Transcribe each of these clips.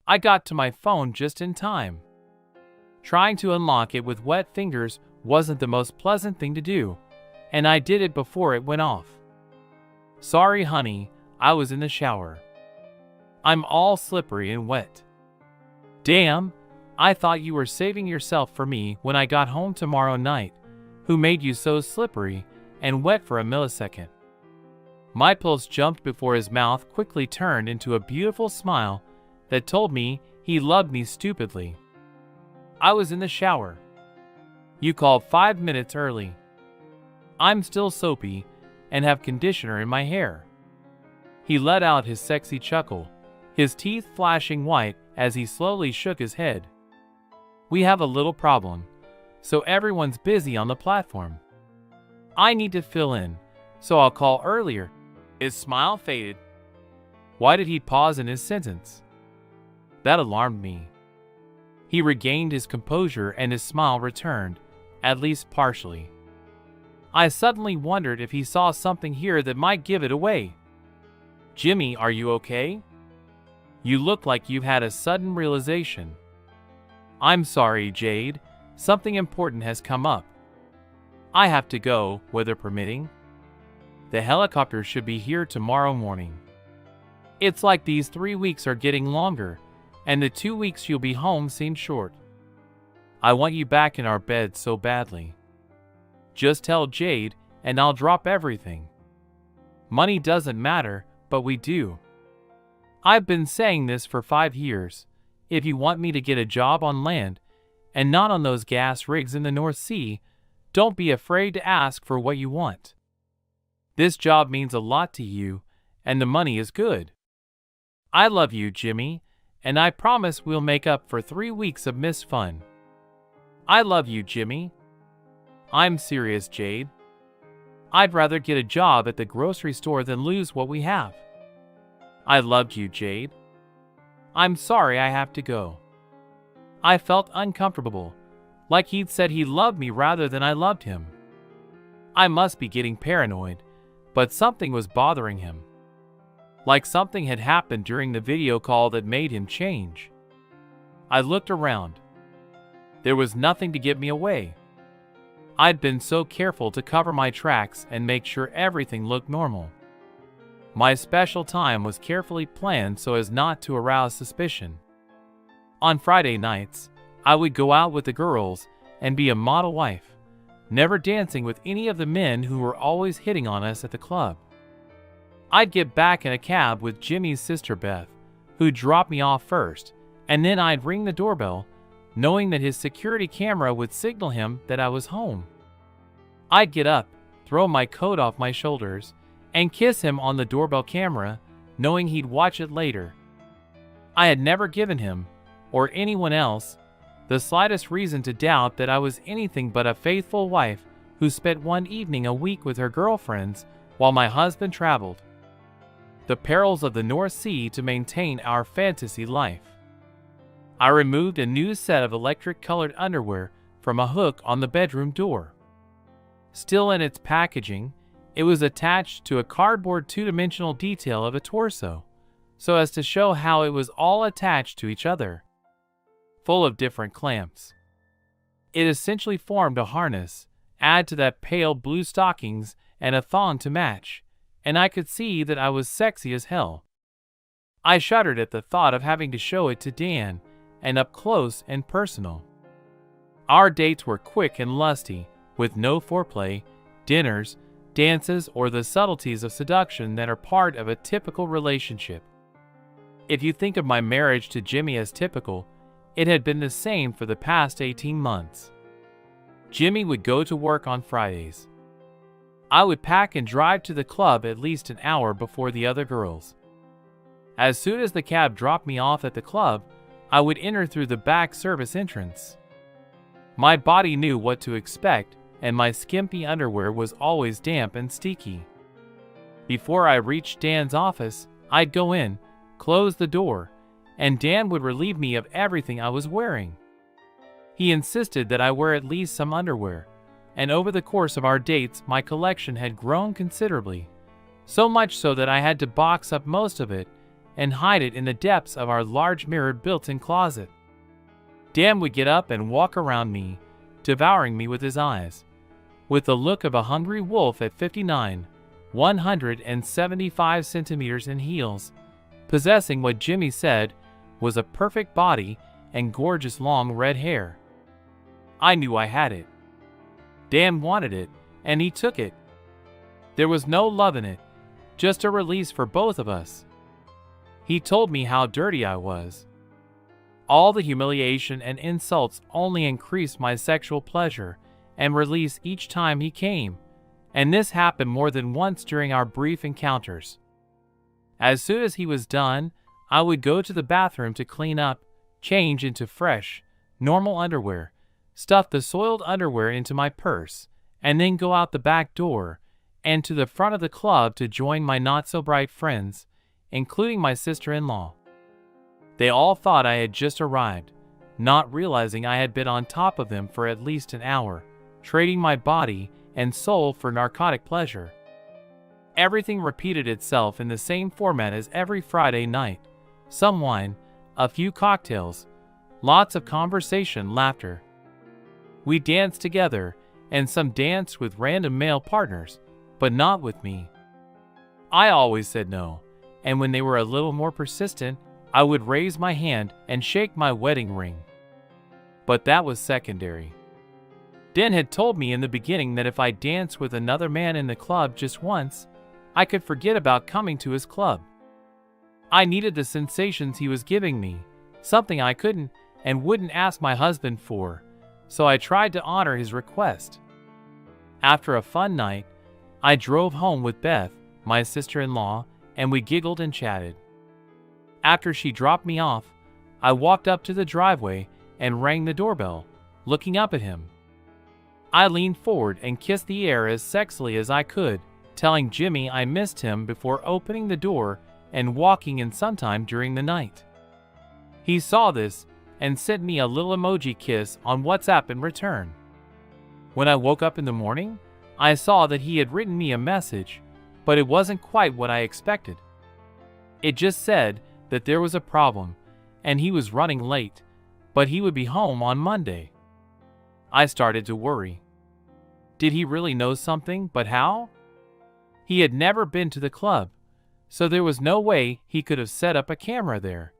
I got to my phone just in time. Trying to unlock it with wet fingers wasn't the most pleasant thing to do, and I did it before it went off. Sorry, honey, I was in the shower. I'm all slippery and wet. Damn, I thought you were saving yourself for me when I got home tomorrow night. Who made you so slippery and wet for a millisecond? My pulse jumped before his mouth quickly turned into a beautiful smile that told me he loved me stupidly. I was in the shower. You called 5 minutes early. I'm still soapy and have conditioner in my hair. He let out his sexy chuckle, his teeth flashing white as he slowly shook his head. We have a little problem, so everyone's busy on the platform. I need to fill in, so I'll call earlier. His smile faded. Why did he pause in his sentence? That alarmed me. He regained his composure and his smile returned, at least partially. I suddenly wondered if he saw something here that might give it away. Jimmy, are you okay? You look like you've had a sudden realization. I'm sorry, Jade. Something important has come up. I have to go, weather permitting. The helicopter should be here tomorrow morning. It's like these 3 weeks are getting longer, and the 2 weeks you'll be home seem short. I want you back in our bed so badly. Just tell Jade, and I'll drop everything. Money doesn't matter, but we do. I've been saying this for 5 years. If you want me to get a job on land, and not on those gas rigs in the North Sea, don't be afraid to ask for what you want. This job means a lot to you, and the money is good. I love you, Jimmy, and I promise we'll make up for 3 weeks of missed fun. I love you, Jimmy. I'm serious, Jade. I'd rather get a job at the grocery store than lose what we have. I loved you, Jade. I'm sorry I have to go. I felt uncomfortable, like he'd said he loved me rather than I loved him. I must be getting paranoid, but something was bothering him. Like something had happened during the video call that made him change. I looked around. There was nothing to get me away. I'd been so careful to cover my tracks and make sure everything looked normal. My special time was carefully planned so as not to arouse suspicion. On Friday nights, I would go out with the girls and be a model wife, never dancing with any of the men who were always hitting on us at the club. I'd get back in a cab with Jimmy's sister Beth, who'd drop me off first, and then I'd ring the doorbell, knowing that his security camera would signal him that I was home. I'd get up, throw my coat off my shoulders, and kiss him on the doorbell camera, knowing he'd watch it later. I had never given him, or anyone else, the slightest reason to doubt that I was anything but a faithful wife who spent one evening a week with her girlfriends while my husband traveled. The perils of the North Sea to maintain our fantasy life. I removed a new set of electric-colored underwear from a hook on the bedroom door. Still in its packaging, it was attached to a cardboard two-dimensional detail of a torso, so as to show how it was all attached to each other, full of different clamps. It essentially formed a harness, add to that pale blue stockings and a thong to match, and I could see that I was sexy as hell. I shuddered at the thought of having to show it to Dan, and up close and personal. Our dates were quick and lusty, with no foreplay, dinners, dances, or the subtleties of seduction that are part of a typical relationship. If you think of my marriage to Jimmy as typical, it had been the same for the past 18 months. Jimmy would go to work on Fridays. I would pack and drive to the club at least an hour before the other girls. As soon as the cab dropped me off at the club, I would enter through the back service entrance. My body knew what to expect, and my skimpy underwear was always damp and sticky. Before I reached Dan's office, I'd go in, close the door, and Dan would relieve me of everything I was wearing. He insisted that I wear at least some underwear, and over the course of our dates my collection had grown considerably, so much so that I had to box up most of it and hide it in the depths of our large mirrored built-in closet. Dan would get up and walk around me, devouring me with his eyes, with the look of a hungry wolf at 59, 175 centimeters in heels, possessing what Jimmy said was a perfect body and gorgeous long red hair. I knew I had it. Dan wanted it, and he took it. There was no love in it, just a release for both of us. He told me how dirty I was. All the humiliation and insults only increased my sexual pleasure and release each time he came, and this happened more than once during our brief encounters. As soon as he was done, I would go to the bathroom to clean up, change into fresh, normal underwear, stuff the soiled underwear into my purse, and then go out the back door and to the front of the club to join my not-so-bright friends, including my sister-in-law. They all thought I had just arrived, not realizing I had been on top of them for at least an hour, trading my body and soul for narcotic pleasure. Everything repeated itself in the same format as every Friday night. Some wine, a few cocktails, lots of conversation, laughter. We danced together, and some danced with random male partners, but not with me. I always said no, and when they were a little more persistent, I would raise my hand and shake my wedding ring. But that was secondary. Dan had told me in the beginning that if I danced with another man in the club just once, I could forget about coming to his club. I needed the sensations he was giving me, something I couldn't and wouldn't ask my husband for, so I tried to honor his request. After a fun night, I drove home with Beth, my sister-in-law, and we giggled and chatted. After she dropped me off, I walked up to the driveway and rang the doorbell, looking up at him. I leaned forward and kissed the air as sexily as I could, telling Jimmy I missed him before opening the door and walking in sometime during the night. He saw this and sent me a little emoji kiss on WhatsApp in return. When I woke up in the morning, I saw that he had written me a message, but it wasn't quite what I expected. It just said that there was a problem, and he was running late, but he would be home on Monday. I started to worry. Did he really know something, but how? He had never been to the club, so there was no way he could have set up a camera there.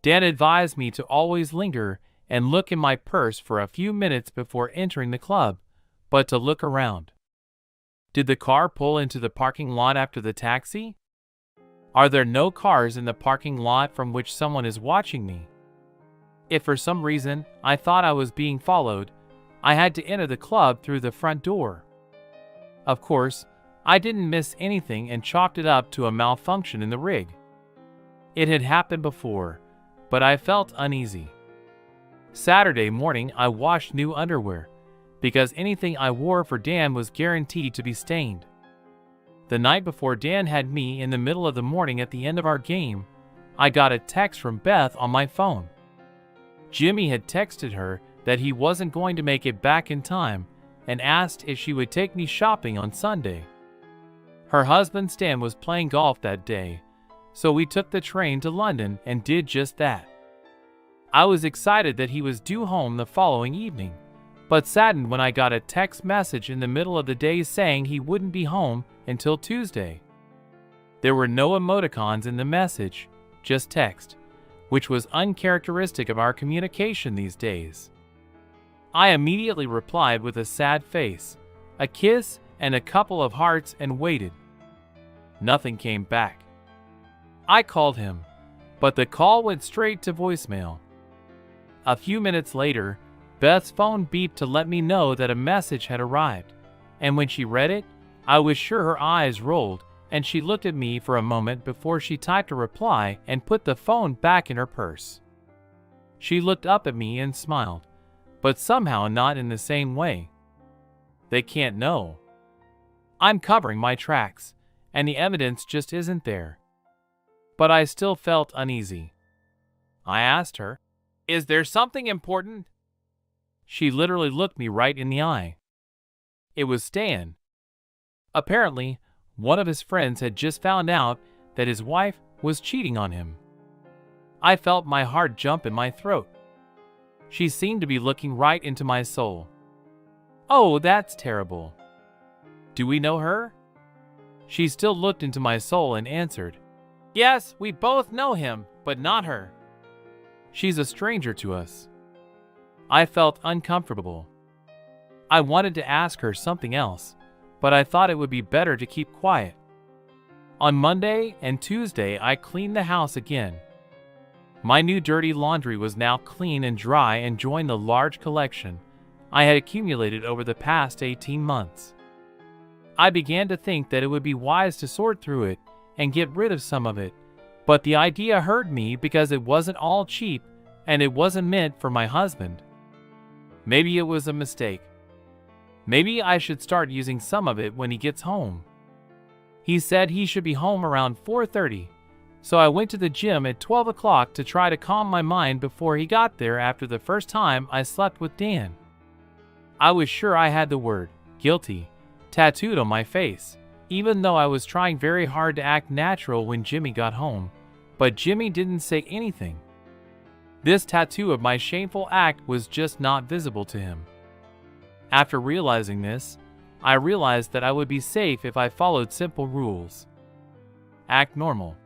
Dan advised me to always linger and look in my purse for a few minutes before entering the club, but to look around. Did the car pull into the parking lot after the taxi? Are there no cars in the parking lot from which someone is watching me? If for some reason I thought I was being followed, I had to enter the club through the front door. Of course, I didn't miss anything and chalked it up to a malfunction in the rig. It had happened before, but I felt uneasy. Saturday morning I washed new underwear, because anything I wore for Dan was guaranteed to be stained. The night before Dan had me in the middle of the morning at the end of our game, I got a text from Beth on my phone. Jimmy had texted her that he wasn't going to make it back in time and asked if she would take me shopping on Sunday. Her husband Stan was playing golf that day, so we took the train to London and did just that. I was excited that he was due home the following evening, but saddened when I got a text message in the middle of the day saying he wouldn't be home until Tuesday. There were no emoticons in the message, just text, which was uncharacteristic of our communication these days. I immediately replied with a sad face, a kiss, and a couple of hearts and waited. Nothing came back. I called him, but the call went straight to voicemail. A few minutes later, Beth's phone beeped to let me know that a message had arrived, and when she read it, I was sure her eyes rolled, and she looked at me for a moment before she typed a reply and put the phone back in her purse. She looked up at me and smiled, but somehow not in the same way. They can't know. I'm covering my tracks, and the evidence just isn't there. But I still felt uneasy. I asked her, "Is there something important?" She literally looked me right in the eye. It was Stan. Apparently, one of his friends had just found out that his wife was cheating on him. I felt my heart jump in my throat. She seemed to be looking right into my soul. Oh, that's terrible. Do we know her? She still looked into my soul and answered, Yes, we both know him, but not her. She's a stranger to us. I felt uncomfortable. I wanted to ask her something else, but I thought it would be better to keep quiet. On Monday and Tuesday, I cleaned the house again. My new dirty laundry was now clean and dry and joined the large collection I had accumulated over the past 18 months. I began to think that it would be wise to sort through it and get rid of some of it, but the idea hurt me because it wasn't all cheap and it wasn't meant for my husband. Maybe it was a mistake. Maybe I should start using some of it when he gets home. He said he should be home around 4:30, so I went to the gym at 12 o'clock to try to calm my mind before he got there after the first time I slept with Dan. I was sure I had the word, guilty, tattooed on my face, even though I was trying very hard to act natural when Jimmy got home, but Jimmy didn't say anything. This tattoo of my shameful act was just not visible to him. After realizing this, I realized that I would be safe if I followed simple rules. Act normal.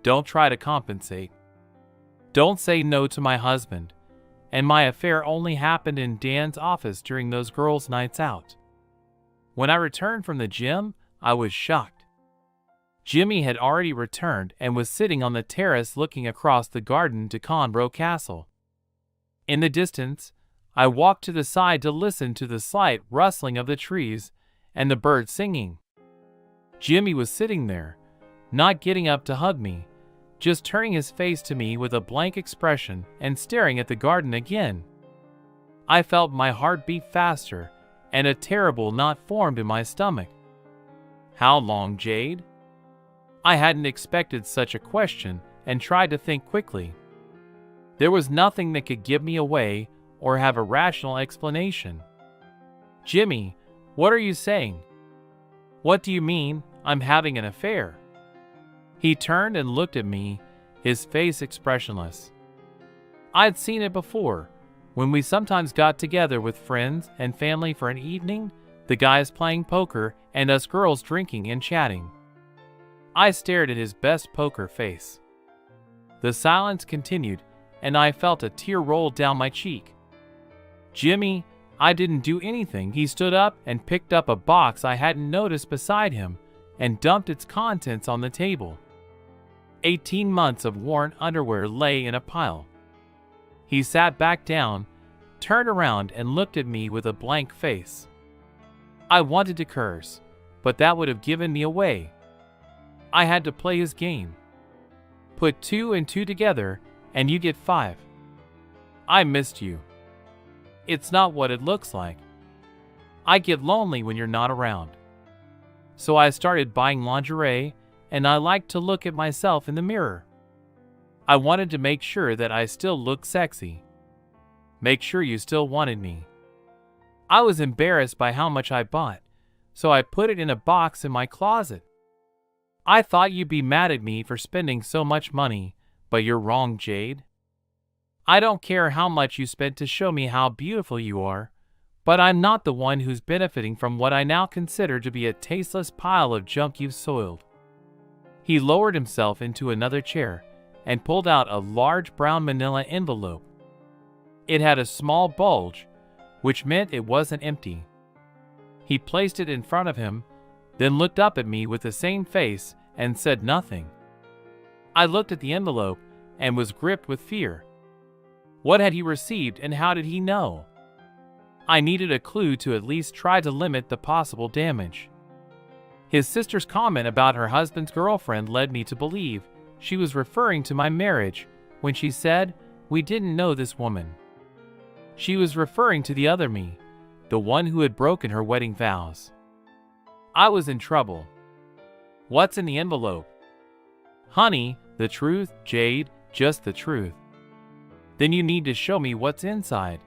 Don't try to compensate. Don't say no to my husband. And my affair only happened in Dan's office during those girls' nights out. When I returned from the gym, I was shocked. Jimmy had already returned and was sitting on the terrace looking across the garden to Conbrough Castle. In the distance, I walked to the side to listen to the slight rustling of the trees and the birds singing. Jimmy was sitting there, not getting up to hug me, just turning his face to me with a blank expression and staring at the garden again. I felt my heart beat faster and a terrible knot formed in my stomach. How long, Jade? I hadn't expected such a question and tried to think quickly. There was nothing that could give me away or have a rational explanation. Jimmy, what are you saying? What do you mean, I'm having an affair? He turned and looked at me, his face expressionless. I'd seen it before, when we sometimes got together with friends and family for an evening, the guys playing poker and us girls drinking and chatting. I stared at his best poker face. The silence continued, and I felt a tear roll down my cheek. Jimmy, I didn't do anything. He stood up and picked up a box I hadn't noticed beside him and dumped its contents on the table. 18 months of worn underwear lay in a pile. He sat back down, turned around and looked at me with a blank face. I wanted to curse, but that would have given me away. I had to play his game. Put 2 and 2 together and you get 5. I missed you. It's not what it looks like. I get lonely when you're not around. So I started buying lingerie, and I liked to look at myself in the mirror. I wanted to make sure that I still looked sexy. Make sure you still wanted me. I was embarrassed by how much I bought, so I put it in a box in my closet. I thought you'd be mad at me for spending so much money, but you're wrong, Jade. I don't care how much you spent to show me how beautiful you are, but I'm not the one who's benefiting from what I now consider to be a tasteless pile of junk you've soiled. He lowered himself into another chair and pulled out a large brown manila envelope. It had a small bulge, which meant it wasn't empty. He placed it in front of him, then looked up at me with the same face and said nothing. I looked at the envelope and was gripped with fear. What had he received and how did he know? I needed a clue to at least try to limit the possible damage. His sister's comment about her husband's girlfriend led me to believe she was referring to my marriage when she said we didn't know this woman. She was referring to the other me, the one who had broken her wedding vows. I was in trouble. What's in the envelope? Honey, the truth, Jade, just the truth. Then you need to show me what's inside.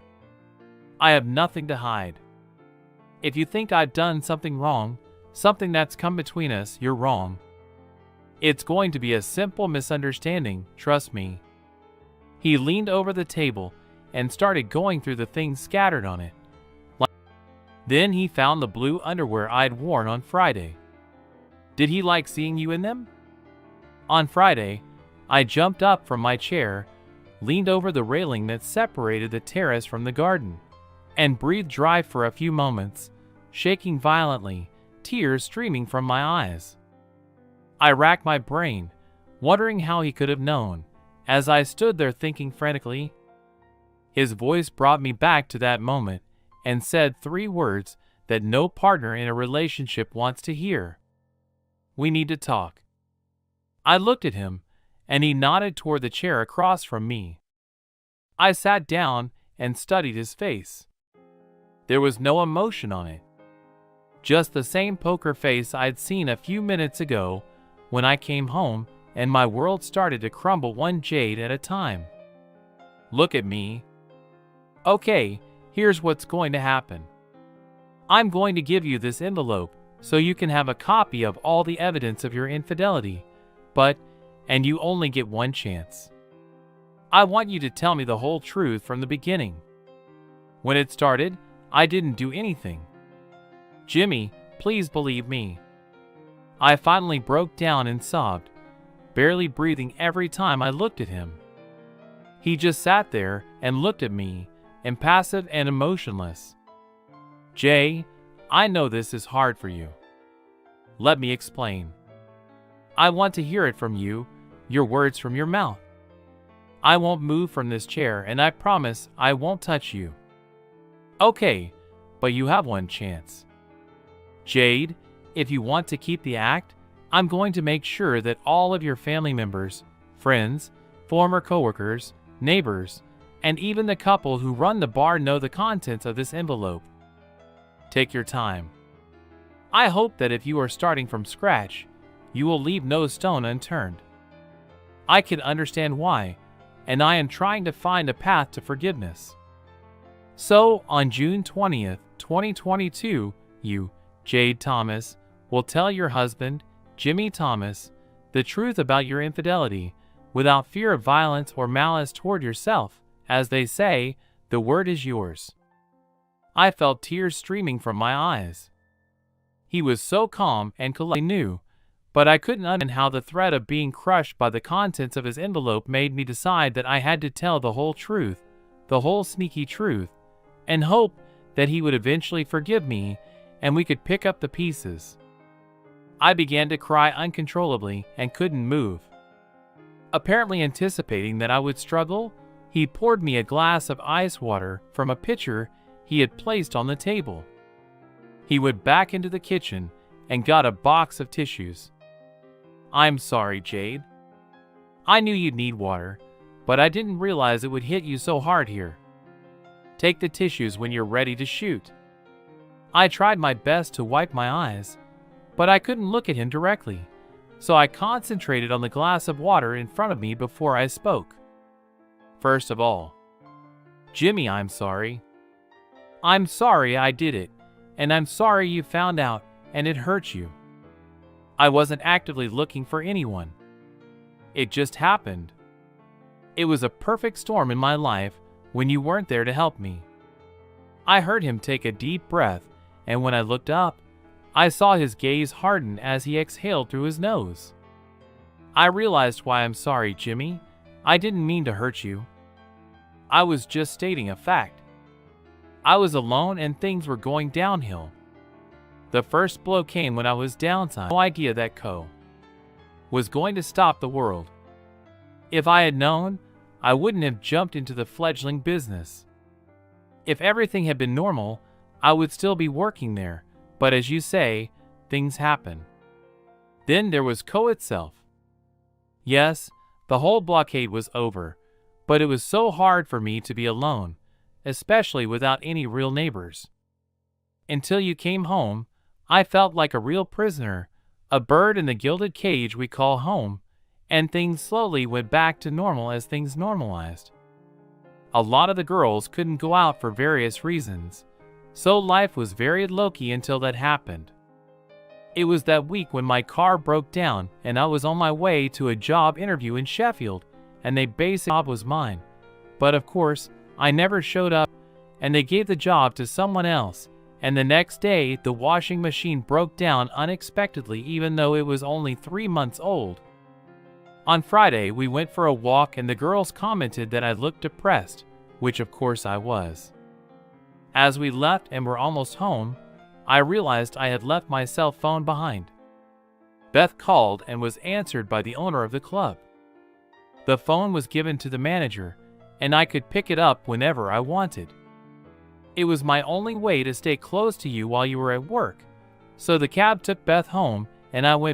I have nothing to hide. If you think I've done something wrong, something that's come between us, you're wrong. It's going to be a simple misunderstanding, trust me." He leaned over the table and started going through the things scattered on it. Then he found the blue underwear I'd worn on Friday. "Did he like seeing you in them?" On Friday, I jumped up from my chair, leaned over the railing that separated the terrace from the garden, and breathed dry for a few moments, shaking violently, tears streaming from my eyes. I racked my brain, wondering how he could have known, as I stood there thinking frantically. His voice brought me back to that moment and said 3 words that no partner in a relationship wants to hear. "We need to talk." I looked at him, and he nodded toward the chair across from me. I sat down and studied his face. There was no emotion on it. Just the same poker face I'd seen a few minutes ago when I came home and my world started to crumble one jade at a time. "Look at me. Okay, here's what's going to happen. I'm going to give you this envelope so you can have a copy of all the evidence of your infidelity, and you only get one chance. I want you to tell me the whole truth from the beginning. When it started, I didn't do anything. Jimmy, please believe me." I finally broke down and sobbed, barely breathing every time I looked at him. He just sat there and looked at me, impassive and emotionless. "Jay, I know this is hard for you. Let me explain. I want to hear it from you, your words from your mouth. I won't move from this chair and I promise I won't touch you. Okay, but you have one chance. Jade, if you want to keep the act, I'm going to make sure that all of your family members, friends, former coworkers, neighbors, and even the couple who run the bar know the contents of this envelope. Take your time. I hope that if you are starting from scratch, you will leave no stone unturned. I can understand why, and I am trying to find a path to forgiveness. So, on June 20th, 2022, you, Jade Thomas, will tell your husband, Jimmy Thomas, the truth about your infidelity, without fear of violence or malice toward yourself. As they say, the word is yours." I felt tears streaming from my eyes. He was so calm and collected. I knew, but I couldn't understand how the threat of being crushed by the contents of his envelope made me decide that I had to tell the whole truth, the whole sneaky truth, and hope that he would eventually forgive me and we could pick up the pieces. I began to cry uncontrollably and couldn't move. Apparently anticipating that I would struggle, he poured me a glass of ice water from a pitcher he had placed on the table. He went back into the kitchen and got a box of tissues. "I'm sorry, Jade. I knew you'd need water, but I didn't realize it would hit you so hard here. Take the tissues when you're ready to shoot." I tried my best to wipe my eyes, but I couldn't look at him directly, so I concentrated on the glass of water in front of me before I spoke. "First of all, Jimmy, I'm sorry. I'm sorry I did it, and I'm sorry you found out and it hurt you. I wasn't actively looking for anyone. It just happened. It was a perfect storm in my life when you weren't there to help me." I heard him take a deep breath, and when I looked up, I saw his gaze harden as he exhaled through his nose. "I realized why I'm sorry, Jimmy. I didn't mean to hurt you. I was just stating a fact. I was alone and things were going downhill. The first blow came when I was downside. No idea that Co. was going to stop the world. If I had known, I wouldn't have jumped into the fledgling business. If everything had been normal, I would still be working there, but as you say, things happen. Then there was Co itself. Yes, the whole blockade was over, but it was so hard for me to be alone, especially without any real neighbors. Until you came home, I felt like a real prisoner, a bird in the gilded cage we call home, and things slowly went back to normal as things normalized. A lot of the girls couldn't go out for various reasons, so life was very low-key until that happened. It was that week when my car broke down and I was on my way to a job interview in Sheffield, and they basically job was mine. But of course, I never showed up, and they gave the job to someone else. And the next day, the washing machine broke down unexpectedly even though it was only 3 months old. On Friday, we went for a walk and the girls commented that I looked depressed, which of course I was. As we left and were almost home, I realized I had left my cell phone behind. Beth called and was answered by the owner of the club. The phone was given to the manager, and I could pick it up whenever I wanted. It was my only way to stay close to you while you were at work. So the cab took Beth home, and I went